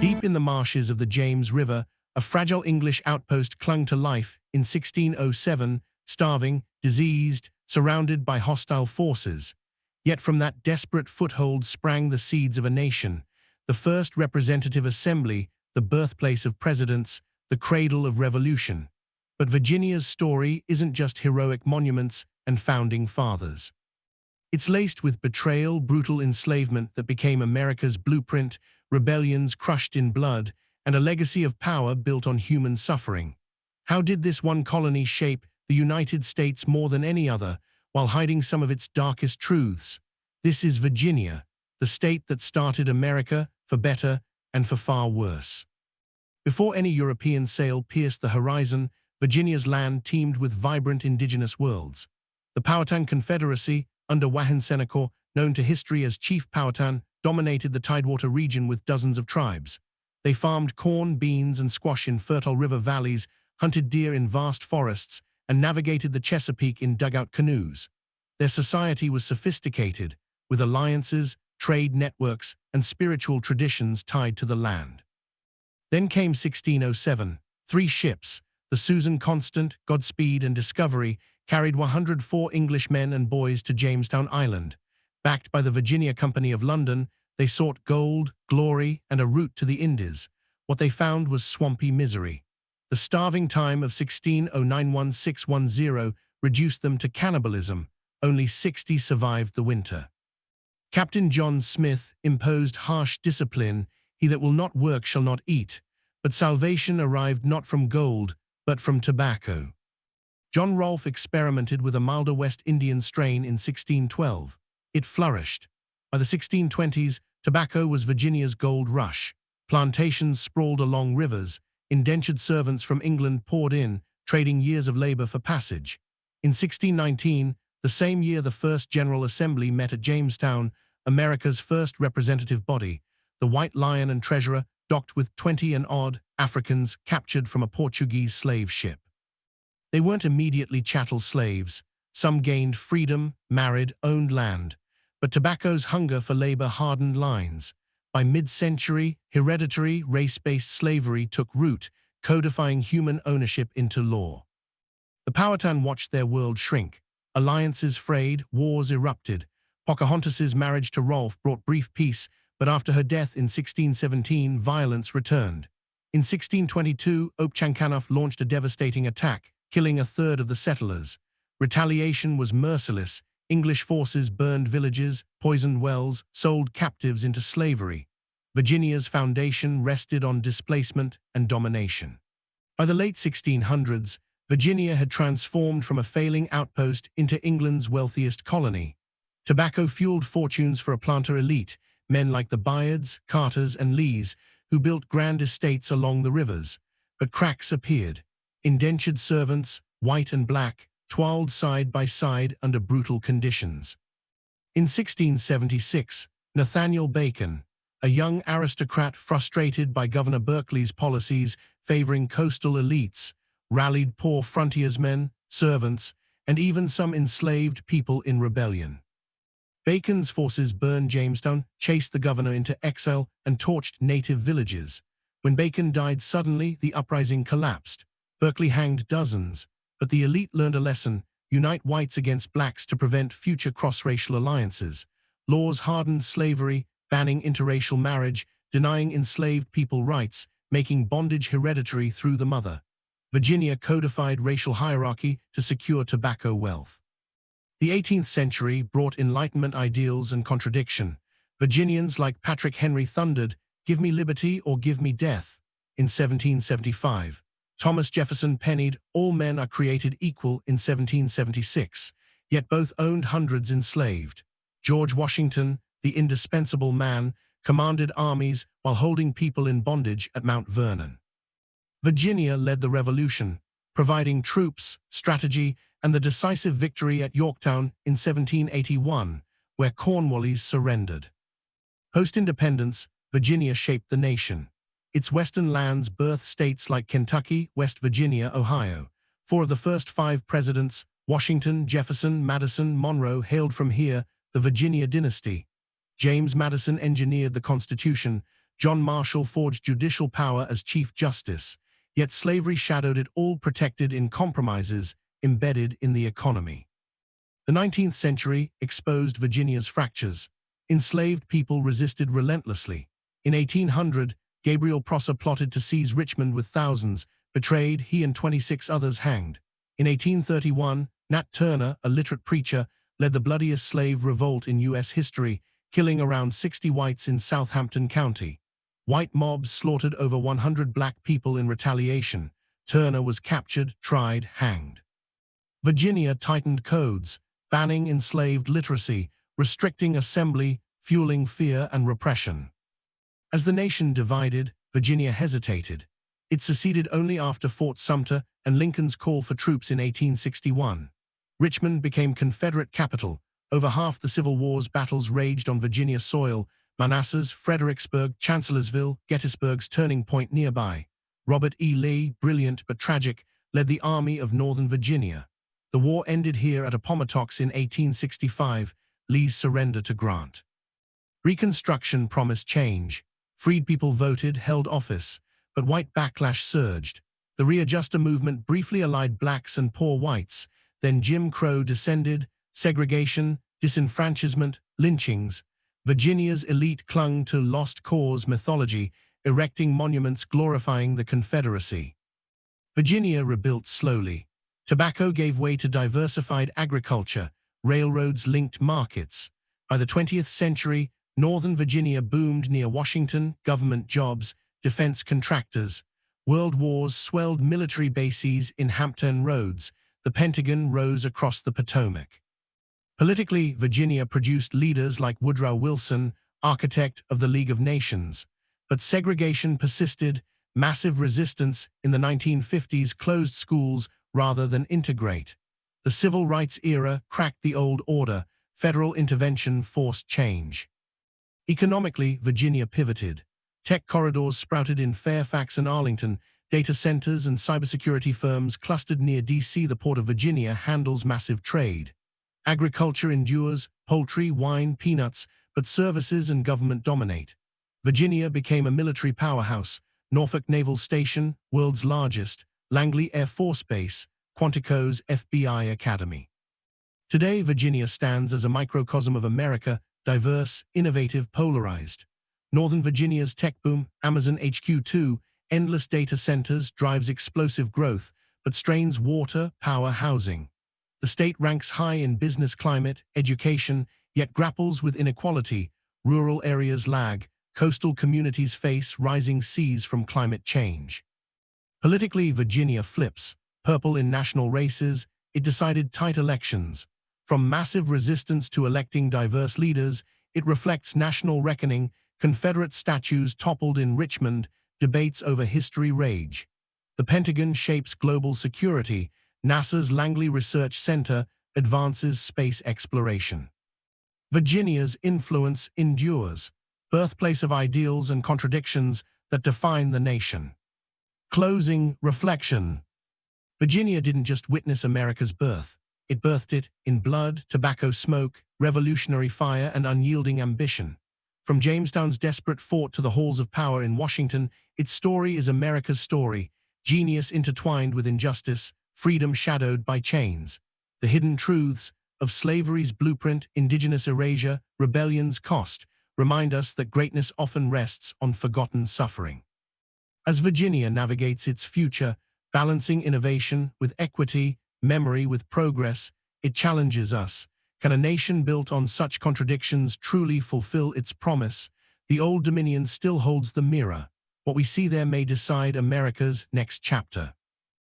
Deep in the marshes of the James River, a fragile English outpost clung to life in 1607, starving, diseased, surrounded by hostile forces. Yet from that desperate foothold sprang the seeds of a nation, the first representative assembly, the birthplace of presidents, the cradle of revolution. But Virginia's story isn't just heroic monuments and founding fathers. It's laced with betrayal, brutal enslavement that became America's blueprint, rebellions crushed in blood, and a legacy of power built on human suffering. How did this one colony shape the United States more than any other, while hiding some of its darkest truths? This is Virginia, the state that started America for better and for far worse. Before any European sail pierced the horizon, Virginia's land teemed with vibrant indigenous worlds. The Powhatan Confederacy, under Seneca, known to history as Chief Powhatan, dominated the Tidewater region with dozens of tribes. They farmed corn, beans, and squash in fertile river valleys, hunted deer in vast forests, and navigated the Chesapeake in dugout canoes. Their society was sophisticated, with alliances, trade networks, and spiritual traditions tied to the land. Then came 1607. 3 ships, the Susan Constant, Godspeed, and Discovery, carried 104 English men and boys to Jamestown Island. Backed by the Virginia Company of London, they sought gold, glory, and a route to the Indies. What they found was swampy misery. The starving time of 1609-1610 reduced them to cannibalism. Only 60 survived the winter. Captain John Smith imposed harsh discipline. He that will not work shall not eat. But salvation arrived not from gold, but from tobacco. John Rolfe experimented with a milder West Indian strain in 1612. It flourished. By the 1620s, tobacco was Virginia's gold rush. Plantations sprawled along rivers. Indentured servants from England poured in, trading years of labor for passage. In 1619, the same year the First General Assembly met at Jamestown, America's first representative body, the White Lion and Treasurer docked with 20-odd Africans captured from a Portuguese slave ship. They weren't immediately chattel slaves. Some gained freedom, married, owned land. But tobacco's hunger for labor hardened lines. By mid-century, hereditary, race-based slavery took root, codifying human ownership into law. The Powhatan watched their world shrink. Alliances frayed, wars erupted. Pocahontas's marriage to Rolfe brought brief peace, but after her death in 1617, violence returned. In 1622, Opechancanough launched a devastating attack, killing a third of the settlers. Retaliation was merciless. English forces burned villages, poisoned wells, sold captives into slavery. Virginia's foundation rested on displacement and domination. By the late 1600s, Virginia had transformed from a failing outpost into England's wealthiest colony. Tobacco fueled fortunes for a planter elite, men like the Bayards, Carters, and Lees, who built grand estates along the rivers. But cracks appeared. Indentured servants, white and black, toiled side by side under brutal conditions. In 1676, Nathaniel Bacon, a young aristocrat frustrated by Governor Berkeley's policies favoring coastal elites, rallied poor frontiersmen, servants, and even some enslaved people in rebellion. Bacon's forces burned Jamestown, chased the governor into exile, and torched native villages. When Bacon died suddenly, the uprising collapsed. Berkeley hanged dozens, but the elite learned a lesson: unite whites against blacks to prevent future cross-racial alliances. Laws hardened slavery, banning interracial marriage, denying enslaved people rights, making bondage hereditary through the mother. Virginia codified racial hierarchy to secure tobacco wealth. The 18th century brought Enlightenment ideals and contradiction. Virginians like Patrick Henry thundered, "Give me liberty or give me death." In 1775, Thomas Jefferson penned, "All men are created equal" in 1776, yet both owned hundreds enslaved. George Washington, the indispensable man, commanded armies while holding people in bondage at Mount Vernon. Virginia led the Revolution, providing troops, strategy, and the decisive victory at Yorktown in 1781, where Cornwallis surrendered. Post-independence, Virginia shaped the nation. Its western lands birthed states like Kentucky, West Virginia, Ohio. 4 of the first 5 presidents, Washington, Jefferson, Madison, Monroe, hailed from here, the Virginia dynasty. James Madison engineered the Constitution, John Marshall forged judicial power as Chief Justice, yet slavery shadowed it all, protected in compromises embedded in the economy. The 19th century exposed Virginia's fractures. Enslaved people resisted relentlessly. In 1800, Gabriel Prosser plotted to seize Richmond with thousands, betrayed, he and 26 others hanged. In 1831, Nat Turner, a literate preacher, led the bloodiest slave revolt in U.S. history, killing around 60 whites in Southampton County. White mobs slaughtered over 100 black people in retaliation. Turner was captured, tried, hanged. Virginia tightened codes, banning enslaved literacy, restricting assembly, fueling fear and repression. As the nation divided, Virginia hesitated. It seceded only after Fort Sumter and Lincoln's call for troops in 1861. Richmond became Confederate capital. Over half the Civil War's battles raged on Virginia soil: Manassas, Fredericksburg, Chancellorsville, Gettysburg's turning point nearby. Robert E. Lee, brilliant but tragic, led the Army of Northern Virginia. The war ended here at Appomattox in 1865, Lee's surrender to Grant. Reconstruction promised change. Freed people voted, held office, but white backlash surged. The readjuster movement briefly allied blacks and poor whites, then Jim Crow descended, segregation, disenfranchisement, lynchings. Virginia's elite clung to lost cause mythology, erecting monuments glorifying the Confederacy. Virginia rebuilt slowly. Tobacco gave way to diversified agriculture, railroads linked markets. By the 20th century, Northern Virginia boomed near Washington, government jobs, defense contractors. World wars swelled military bases in Hampton Roads. The Pentagon rose across the Potomac. Politically, Virginia produced leaders like Woodrow Wilson, architect of the League of Nations. But segregation persisted. Massive resistance in the 1950s closed schools rather than integrate. The Civil Rights era cracked the old order. Federal intervention forced change. Economically, Virginia pivoted. Tech corridors sprouted in Fairfax and Arlington. Data centers and cybersecurity firms clustered near D.C. The Port of Virginia handles massive trade. Agriculture endures, poultry, wine, peanuts, but services and government dominate. Virginia became a military powerhouse. Norfolk Naval Station, world's largest, Langley Air Force Base, Quantico's FBI Academy. Today, Virginia stands as a microcosm of America, diverse, innovative, polarized. Northern Virginia's tech boom, Amazon HQ2, endless data centers, drives explosive growth, but strains water, power, housing. The state ranks high in business climate, education, yet grapples with inequality. Rural areas lag. Coastal communities face rising seas from climate change. Politically, Virginia flips. Purple in national races, it decided tight elections. From massive resistance to electing diverse leaders, it reflects national reckoning. Confederate statues toppled in Richmond, debates over history rage. The Pentagon shapes global security. NASA's Langley Research Center advances space exploration. Virginia's influence endures, birthplace of ideals and contradictions that define the nation. Closing reflection. Virginia didn't just witness America's birth. It birthed it in blood, tobacco smoke, revolutionary fire, and unyielding ambition. From Jamestown's desperate fort to the halls of power in Washington, its story is America's story. Genius intertwined with injustice, freedom shadowed by chains. The hidden truths of slavery's blueprint, indigenous erasure, rebellion's cost, remind us that greatness often rests on forgotten suffering. As Virginia navigates its future, balancing innovation with equity, memory with progress, it challenges us. Can a nation built on such contradictions truly fulfill its promise? The Old Dominion still holds the mirror. What we see there may decide America's next chapter.